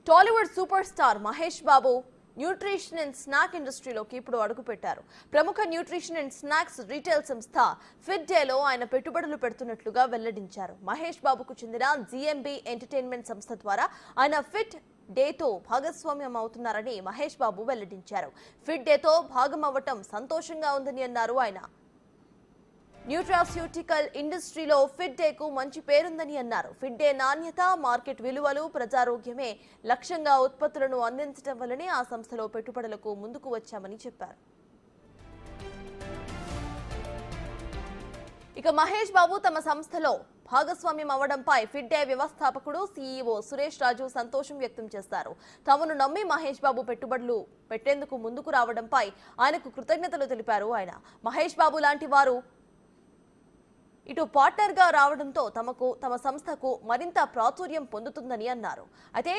Tollywood super star Mahesh Babu nutrition and snack ఇండస్ట్రీలోకి ఇప్పుడు అడుగుపెట్టారు. ప్రముఖ న్యూట్రిషన్ అండ్ స్నాక్స్ రీటైల్ సంస్థ ఫిట్ డేలో ఆయన పెట్టుబడులు పెడుతున్నట్లుగా వెల్లడించారు. మహేష్ బాబుకు చెందిన జీఎంబీ ఎంటర్టైన్మెంట్ సంస్థ ద్వారా ఆయన ఫిట్ డేతో భాగస్వామ్యం అవుతున్నారని మహేష్ బాబు వెల్లడించారు. ఫిట్ డేతో భాగం అవ్వటం సంతోషంగా ఉందని అన్నారు ఆయన. న్యూట్రాస్యూటికల్ ఇండస్ట్రీలో ఫిట్ డేకు మంచి పేరుందని అన్నారు. ఫిట్ డే నాణ్యత, మార్కెట్ విలువలు, ప్రజారోగ్యమే లక్ష్యంగా ఉత్పత్తులను అందించడం వల్లనే ఆ సంస్థలో పెట్టుబడులకు ముందుకు వచ్చామని చెప్పారు. ఇక మహేష్ బాబు తమ సంస్థలో భాగస్వామ్యం అవ్వడంపై ఫిట్ డే వ్యవస్థాపకుడు సీఈఓ సురేష్ రాజు సంతోషం వ్యక్తం చేశారు. తమను నమ్మి మహేష్ బాబు పెట్టుబడులు పెట్టేందుకు ముందుకు రావడంపై ఆయనకు కృతజ్ఞతలు తెలిపారు ఆయన. మహేష్ బాబు లాంటి వారు ఇటు పార్ట్నర్ గా రావడంతో తమ సంస్థకు మరింత ప్రాచుర్యం పొందుతుందని అన్నారు. అయితే